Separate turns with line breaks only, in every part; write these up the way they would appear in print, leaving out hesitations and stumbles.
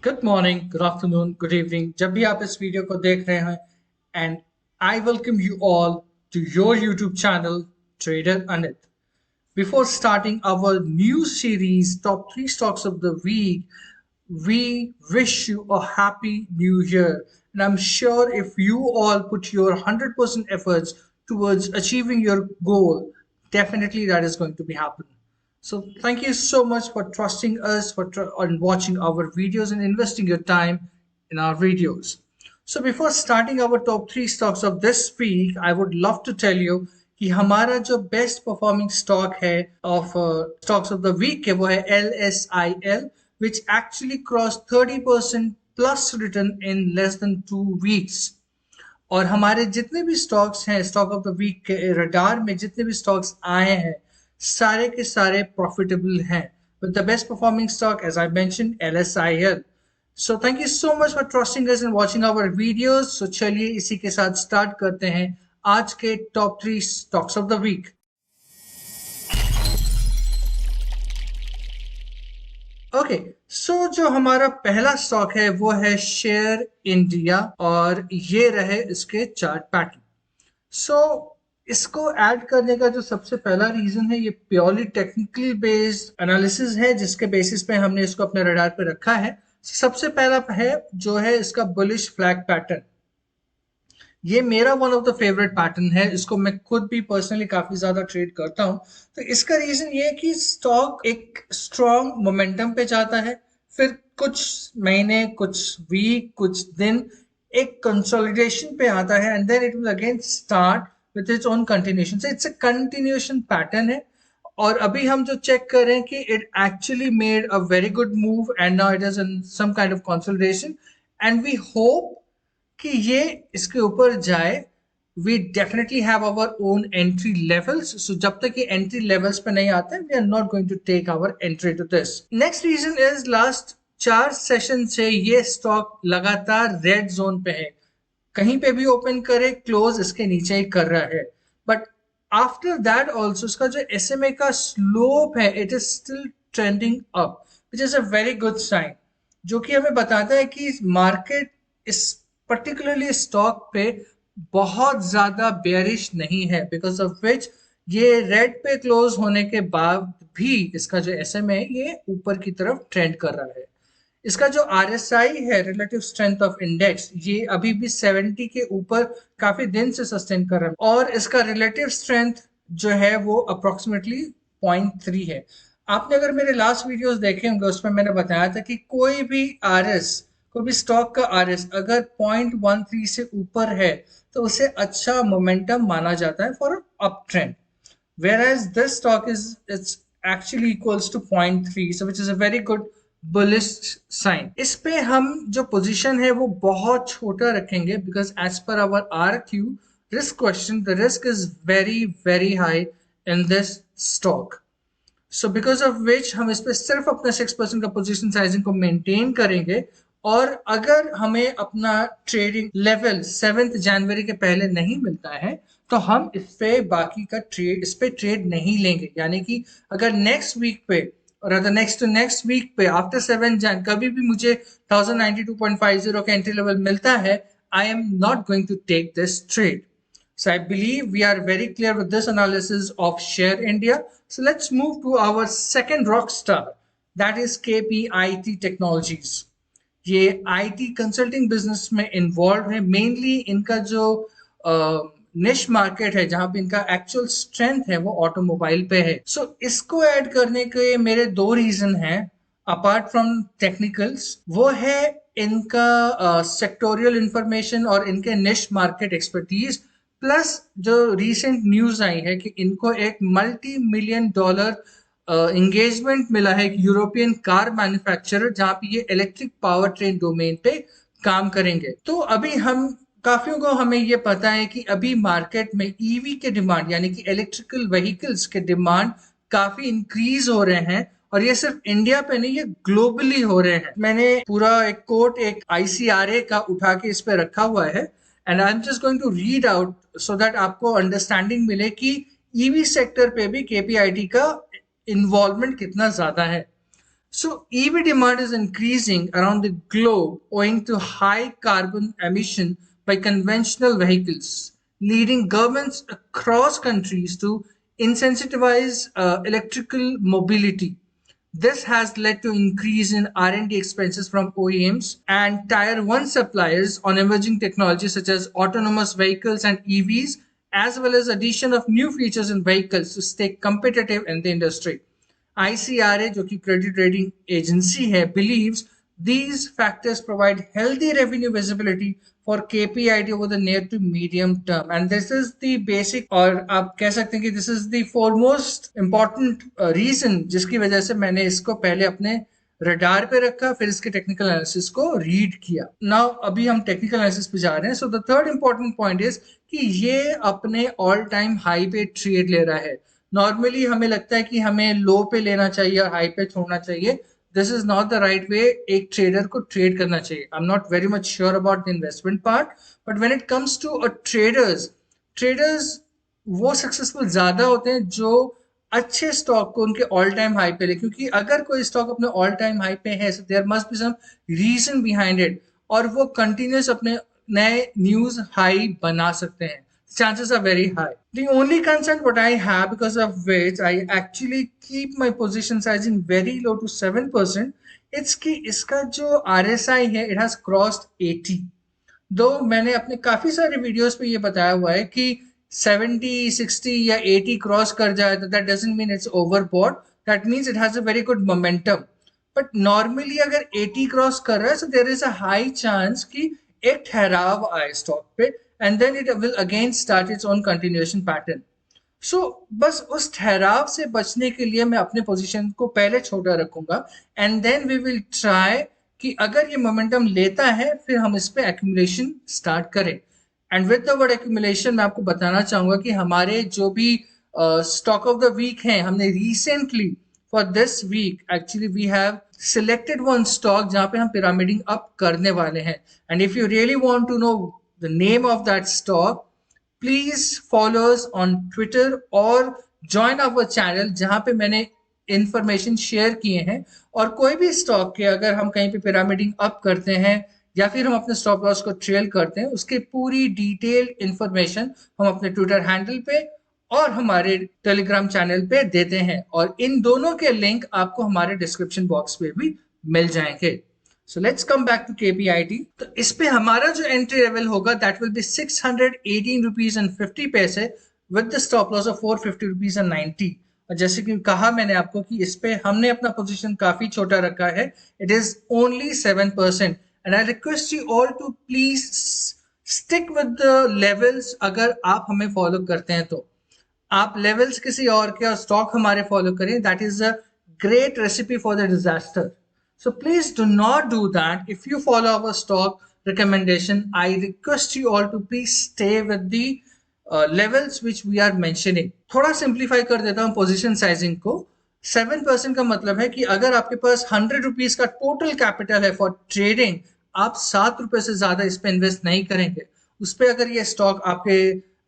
Good morning, good afternoon, good evening, जब भी आप इस वीडियो को देख रहे हैं। And I welcome you all to your YouTube channel trader Anit. Before starting our new series, Top 3 Stocks of the Week, we wish you a happy new year. And I'm sure if you all put your 100% efforts towards achieving your goal, definitely that is going to be happening. So thank you so much for trusting us, on watching our videos and investing your time in our videos. So before starting our top 3 stocks of this week, I would love to tell you कि हमारा जो best performing stock है of stocks of the week है वो है LSIL, which actually crossed 30% plus return in less than 2 weeks. और हमारे जितने भी स्टॉक्स हैं स्टॉक ऑफ द वीक के रडार में, जितने भी स्टॉक्स आए हैं सारे के सारे प्रॉफिटेबल हैं. With the best performing stock as I mention LSIL. So thank you so much for trusting us and watching our videos. So चलिए इसी के साथ स्टार्ट करते हैं आज के top 3 stocks of the week. Okay, so जो हमारा पहला स्टॉक है वो है शेयर इंडिया और ये रहे इसके चार्ट पैटर्न. सो इसको ऐड करने का जो सबसे पहला रीजन है ये प्योरली टेक्निकली बेस्ड एनालिसिस है जिसके बेसिस पे हमने इसको अपने रडार पे रखा है. सबसे पहला है जो है इसका बुलिश फ्लैग पैटर्न. ये मेरा one of the favourite pattern है, इसको मैं खुद भी पर्सनली काफी ज्यादा ट्रेड करता हूं. तो इसका रीजन ये है कि स्टॉक एक स्ट्रॉन्ग मोमेंटम पे जाता है, फिर कुछ महीने, कुछ वीक, कुछ दिन एक कंसोलिडेशन पे आता है and then it will again start with its own continuation. So it's a continuation pattern है. और अभी हम जो चेक कर रहे हैं कि it actually made a very good move and now it is in some kind of consolidation and we hope कि ये इसके ऊपर जाए. We definitely have our own entry levels. So जब तक ये एंट्री लेवल्स पे नहीं आते we are not going to take our entry to this. Next reason is last 4 session से ये स्टॉक लगातार रेड जोन पे है. कहीं पे भी ओपन करे क्लोज इसके नीचे ही कर रहा है. बट आफ्टर दैट ऑल्सो इसका जो SMA का स्लोप है it is still trending up which is a very good sign, जो कि हमें बताता है कि मार्केट इस पर्टिकुलरली स्टॉक पे बहुत ज्यादा बेयरिश नहीं है, बिकॉज ऑफ विच ये रेड पे क्लोज होने के बाद भी इसका जो SMA है ये ऊपर की तरफ ट्रेंड कर रहा है. इसका जो RSI है रिलेटिव स्ट्रेंथ ऑफ इंडेक्स ये अभी भी 70 के ऊपर काफी दिन से सस्टेन कर रहा है और इसका रिलेटिव स्ट्रेंथ जो है वो अप्रोक्सीमेटली 0.3 है. आपने अगर मेरे लास्ट वीडियोस देखे होंगे उसमें मैंने बताया था कि कोई भी स्टॉक का RS अगर 0.13 से ऊपर है तो उसे अच्छा मोमेंटम माना जाता है for up trend, whereas this stock it's actually equals to 0.3, so which is a very good bullish sign. इस पे हम जो पोजीशन है वो बहुत छोटा रखेंगे because as per our RQ risk question the risk is very very high in this stock. So because of which हम इस पे सिर्फ अपना 6% का पोजीशन साइजिंग को मेंटेन करेंगे और अगर हमें अपना ट्रेडिंग लेवल 7 जनवरी के पहले नहीं मिलता है तो हम इस पे बाकी का ट्रेड नहीं लेंगे. यानी कि अगर नेक्स्ट वीक पे और अगर नेक्स्ट टू नेक्स्ट वीक पे आफ्टर 7 जन कभी भी मुझे 1092.50 का एंट्री लेवल मिलता है, I am not going to take this trade. So I believe we are very clear with this analysis of Share India. So let's move to our second rock star, that is KPIT Technologies. ये IT consulting business में involve है. Mainly इनका जो निश market है जहां पे इनका एक्चुअल स्ट्रेंथ है वो ऑटोमोबाइल पे है. सो इसको ऐड करने के मेरे 2 रीजन हैं अपार्ट फ्रॉम टेक्निकल्स. वो है इनका सेक्टोरियल इंफॉर्मेशन और इनके निश मार्केट एक्सपर्टीज, प्लस जो रिसेंट न्यूज आई है कि इनको एक $multi-million एंगेजमेंट मिला है एक यूरोपियन कार मैन्युफैक्चरर जहां पे ये इलेक्ट्रिक पावर ट्रेन डोमेन पे काम करेंगे. तो अभी हम काफियों को हमें ये पता है कि अभी मार्केट में EV के डिमांड यानी कि इलेक्ट्रिकल व्हीकल्स के डिमांड काफी इंक्रीज हो रहे हैं और ये सिर्फ इंडिया पे नहीं ये ग्लोबली हो रहे हैं. मैंने पूरा एक कोट एक ICRA का उठा के इस पे रखा हुआ है and I am just going to read out so that आपको अंडरस्टैंडिंग मिले कि EV सेक्टर पे भी KPIT का इन्वॉल्वमेंट कितना ज्यादा है. So EV demand is increasing around the globe owing to high carbon emission by conventional vehicles, leading governments across countries to incentivize electrical mobility. This has led to increase in R&D expenses from OEMs and tier 1 suppliers on emerging technologies such as autonomous vehicles and EVs, as well as addition of new features in vehicles to stay competitive in the industry. ICRA, जो कि credit rating agency है, believes these factors provide healthy revenue visibility for KPIT over the near to medium term, and this is the basic, और आप कह सकते हैं कि this is the foremost important reason जिसकी वजह से मैंने इसको पहले अपने रडार पे रखा, फिर इसके टेक्निकल एनालिसिस को रीड किया. नाउ अभी हम टेक्निकल एनालिसिस पे जा रहे हैं. So the third important point is कि ये अपने ऑल टाइम हाई पे ट्रेड ले रहा है. नॉर्मली हमें लगता है कि हमें लो पे लेना चाहिए और हाई पे छोड़ना चाहिए. This is not the right way एक ट्रेडर को ट्रेड करना चाहिए. I am not very much sure about the investment part, but when it comes to a traders वो सक्सेसफुल ज्यादा होते हैं जो अच्छे स्टॉक को उनके ऑल टाइम हाई पे ले. क्योंकि अगर कोई स्टॉक अपने ऑल टाइम हाई पे है, there must be some reason behind it, और वो कंटिन्यूस अपने नए न्यूज हाई बना सकते हैं. Chances are very high. The only concern what I have, because of which I actually keep my position sizing very low to 7%, it's कि इसका जो RSI है it has crossed 80. दो मैंने अपने काफी सारे वीडियोस पे ये बताया हुआ है कि 70, 60 या 80 क्रॉस कर जाए तो that doesn't mean it's overbought, that means it has a very good momentum. But normally अगर 80 क्रॉस कर रहा है so there is a high chance कि एक ठहराव आए स्टॉक पे, and then it will again start its own continuation pattern. So बस उस ठहराव से बचने के लिए मैं अपने पोजीशन को पहले छोटा रखूंगा, and then we will try कि अगर ये मोमेंटम लेता है फिर हम इस पे एक्यूमुलेशन स्टार्ट करें. And with the word accumulation मैं आपको बताना चाहूंगा कि हमारे जो भी स्टॉक ऑफ द वीक हैं, हमने recently for this week actually we have selected one stock जहां पे हम पिरामिडिंग अप करने वाले हैं. And if you really want to know the name of that stock, please follow us on Twitter और join our channel जहां पे मैंने इंफॉर्मेशन शेयर किए हैं. और कोई भी स्टॉक के अगर हम कहीं पे पिरामिडिंग अप करते हैं या फिर हम अपने स्टॉप लॉस को ट्रेल करते हैं, उसकी पूरी डिटेल्ड इंफॉर्मेशन हम अपने ट्विटर हैंडल पे और हमारे टेलीग्राम चैनल पे देते हैं, और इन दोनों के लिंक आपको हमारे डिस्क्रिप्शन बॉक्स पे भी मिल जाएंगे. So let's come back to KPIT. तो इस पे हमारा जो एंट्री लेवल होगा that will be 618 rupees and 50 पैसे with the stop loss of 450 rupees and 90. और जैसे कि कहा मैंने आपको कि इस पे हमने अपना पोजीशन काफी छोटा रखा है. It is only 7%. And I request you all to please stick with the levels. अगर आप हमें फॉलो करते हैं तो आप लेवल्स किसी और के और स्टॉक हमारे फॉलो करें. That is a great recipe for the disaster. So please do not do that. If you follow our stock recommendation, I request you all to please stay with the levels which we are mentioning. थोड़ा simplify कर देता हूँ position sizing को. 7% का मतलब है कि अगर आपके पास 100 रुपीज का टोटल कैपिटल है फॉर ट्रेडिंग, आप 7 रुपए से ज्यादा इस पे इन्वेस्ट नहीं करेंगे. उस पे अगर ये स्टॉक आपके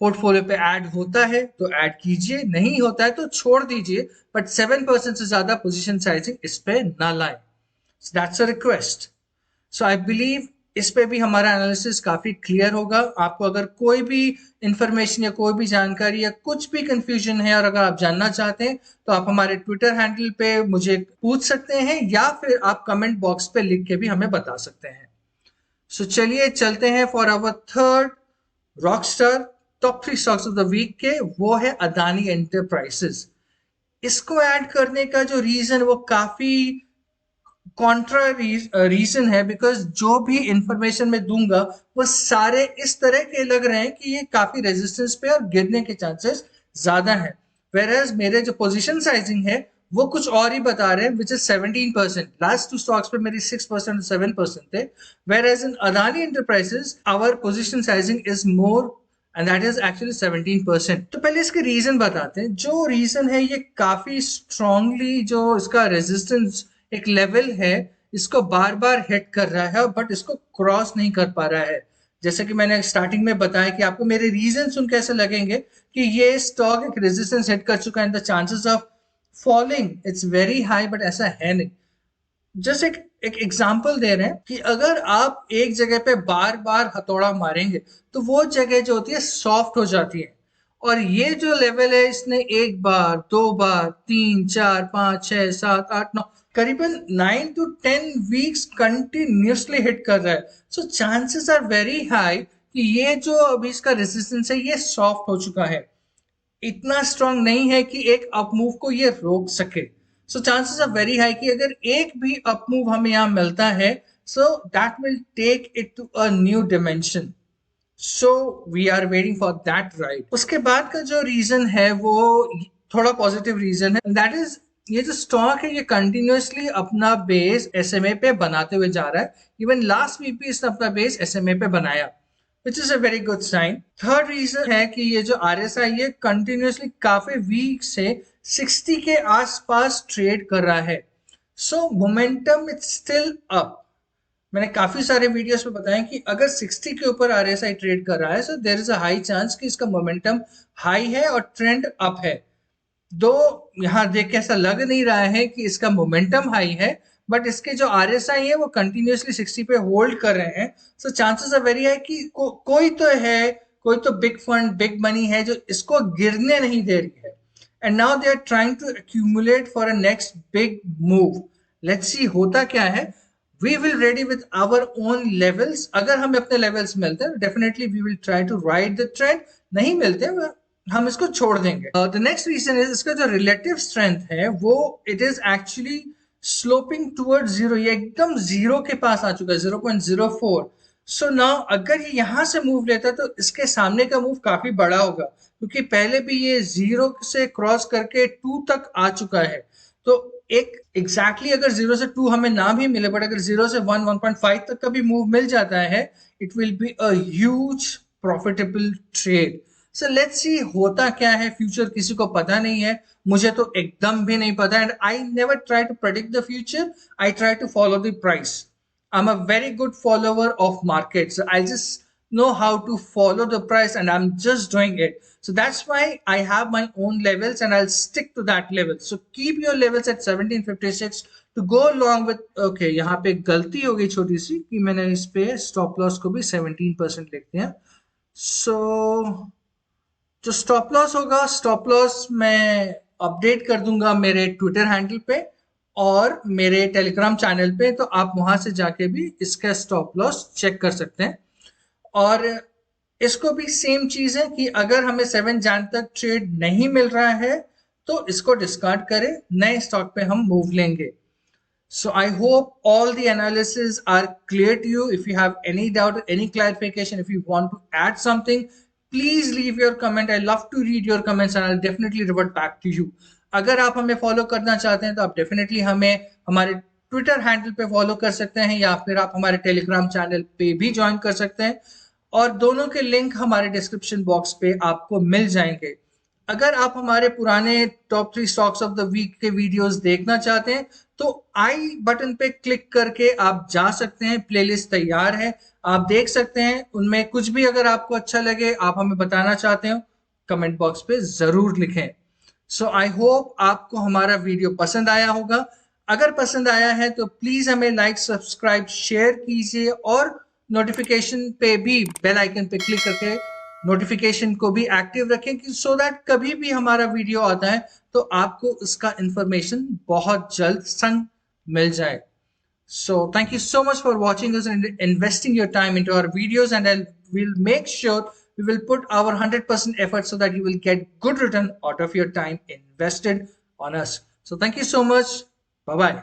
पोर्टफोलियो पे ऐड होता है तो ऐड कीजिए, नहीं होता है तो छोड़ दीजिए, बट 7% से ज्यादा पोजीशन साइजिंग इस पे ना लाए. So that's a request. So I believe इस पे भी हमारा एनालिसिस काफी क्लियर होगा. आपको अगर कोई भी इंफॉर्मेशन या कोई भी जानकारी या कुछ भी कंफ्यूजन है और अगर आप जानना चाहते हैं तो आप हमारे ट्विटर हैंडल पे मुझे पूछ सकते हैं या फिर आप कमेंट बॉक्स पे लिख के भी हमें बता सकते हैं. सो चलिए चलते हैं for our third rockstar top 3 stocks of the week के, वो है अदानी एंटरप्राइजेस. इसको ऐड करने का जो रीजन वो काफी कॉन्ट्रा रीजन है, बिकॉज जो भी इंफॉर्मेशन मैं दूंगा वो सारे इस तरह के लग रहे हैं कि ये काफी रेजिस्टेंस पे और गिरने के चांसेस ज्यादा हैं. वेयरएज मेरे जो पोजीशन साइजिंग है वो कुछ और ही बता रहे हैं, विच इज 17%. लास्ट 2 स्टॉक्स पे मेरी 6% 7% थे. Whereas in Adani Enterprises our position sizing is more and that is actually 17%. तो पहले इसके रीजन बताते हैं. जो रीजन है ये काफी स्ट्रांगली जो इसका रेजिस्टेंस एक लेवल है इसको बार बार हिट कर रहा है बट इसको क्रॉस नहीं कर पा रहा है. जैसे कि मैंने स्टार्टिंग में बताया कि आपको मेरे रीजन सुन कैसे लगेंगे कि ये स्टॉक एक रेजिस्टेंस हिट कर चुका है and the chances of falling it's very high, but ऐसा है नहीं. जस्ट एक एग्जांपल दे रहे हैं कि अगर आप एक जगह पे बार बार हथौड़ा मारेंगे तो वो जगह जो होती है सॉफ्ट हो जाती है। और ये जो लेवल है इसने एक बार, दो बार, तीन, चार, पाँच, छह, सात, आठ, नौ, करीबन 9 to 10 वीक्स कंटिन्यूसली हिट कर रहा है। So chances are very high कि ये जो अभी इसका रेजिस्टेंस है ये सॉफ्ट हो चुका है, इतना स्ट्रांग नहीं है कि एक अप मूव को ये रोक सके। So chances are very high कि अगर एक भी अप मूव हमें यहाँ मिलता है, so that will take it to a new dimension. So we are waiting for that right. उसके बाद का जो रीजन है वो थोड़ा पॉजिटिव रीजन है, दैट इज ये जो स्टॉक है ये कंटिन्यूअसली अपना बेस एसएमए पे बनाते हुए जा रहा है। इवन लास्ट वीक भी इसने अपना बेस एसएमए पे बनाया, which is a very good sign. Third reason है कि ये जो आरएसआई है कंटिन्यूअसली काफी वीक से 60 के आसपास ट्रेड कर रहा है। सो मोमेंटम इट्स स्टिल अप। मैंने काफी सारे वीडियोस में बताया कि अगर 60 के ऊपर आरएसआई ट्रेड कर रहा है, so there is a high chance कि इसका मोमेंटम हाई है और ट्रेंड अप है। दो यहाँ देख के ऐसा लग नहीं रहा है कि इसका मोमेंटम हाई है, बट इसके जो आरएसआई है वो कंटिन्यूअसली 60 पे होल्ड कर रहे हैं। So chances are very high कि कोई तो है, कोई तो बिग फंड, बिग मनी है जो इसको गिरने नहीं दे रही है। And now they are trying to accumulate for a next big move. Let's see होता क्या है। We will ready with our own levels. अगर हमें अपने लेवल्स मिलते हैं definitely we will try to ride the trend. नहीं मिलते हम इसको छोड़ देंगे। द नेक्स्ट रीजन इज इसका जो रिलेटिव स्ट्रेंथ है वो it is actually sloping towards zero. ये एकदम जीरो के पास आ चुका है, 0.04। सो नाउ अगर ये यहां से मूव लेता है तो इसके सामने का मूव काफी बड़ा होगा, क्योंकि पहले भी ये जीरो से क्रॉस करके 2 तक आ चुका है। तो एक एग्जैक्टली अगर 0 से 2 हमें ना भी मिले, बट अगर 0 से 1, 1.5 तक का भी मूव मिल जाता है, it will be a huge profitable trade. So let's see होता क्या है। फ्यूचर किसी को पता नहीं है, मुझे तो एकदम भी नहीं पता। And I never try to predict the future, I try to follow the price. I'm a very good follower of markets. So I just know how to follow the price and I'm just doing it. So that's why I have my own levels and I'll stick to that level. So keep your levels at 1756 to go along with. Okay, यहाँ पे गलती हो गई छोटी सी कि मैंने इस पे स्टॉप लॉस को भी 17% लिखते हैं। So जो स्टॉप लॉस होगा, स्टॉप लॉस मैं अपडेट कर दूंगा मेरे ट्विटर हैंडल पे और मेरे टेलीग्राम चैनल पे, तो आप वहां से जाके भी इसका स्टॉप लॉस चेक कर सकते हैं। और इसको भी सेम चीज है कि अगर हमें 7 जन तक ट्रेड नहीं मिल रहा है तो इसको डिस्कार्ड करें, नए स्टॉक पे हम मूव लेंगे। So I hope all the analysis are clear to you. If you have any doubt, any clarification, if you want to add something, please leave your comment. I love to read your comments and I'll definitely revert back to you. अगर आप हमें follow करना चाहते हैं तो आप definitely हमें हमारे ट्विटर हैंडल पे फॉलो कर सकते हैं या फिर आप हमारे टेलीग्राम चैनल पे भी ज्वाइन कर सकते हैं, और दोनों के लिंक हमारे डिस्क्रिप्शन बॉक्स पे आपको मिल जाएंगे। अगर आप हमारे पुराने top 3 stocks of the week के वीडियोस देखना चाहते हैं तो आई बटन पे क्लिक करके आप जा सकते हैं। प्लेलिस्ट तैयार है, आप देख सकते हैं। उनमें कुछ भी अगर आपको अच्छा लगे, आप हमें बताना चाहते हो, कमेंट बॉक्स पे जरूर लिखें। सो आई होप आपको हमारा वीडियो पसंद आया होगा। अगर पसंद आया है तो प्लीज हमें लाइक, सब्सक्राइब, शेयर कीजिए और नोटिफिकेशन पे भी बेल आइकन पे क्लिक करके नोटिफिकेशन को भी एक्टिव रखें कि सो दैट कभी भी हमारा वीडियो आता है तो आपको उसका इंफॉर्मेशन बहुत जल्द संग मिल जाए। So thank you so much for watching us and investing your time into our videos, and we'll make sure we will put our 100% effort so that you will get good return out of your time invested on us. So thank you so much. Bye bye.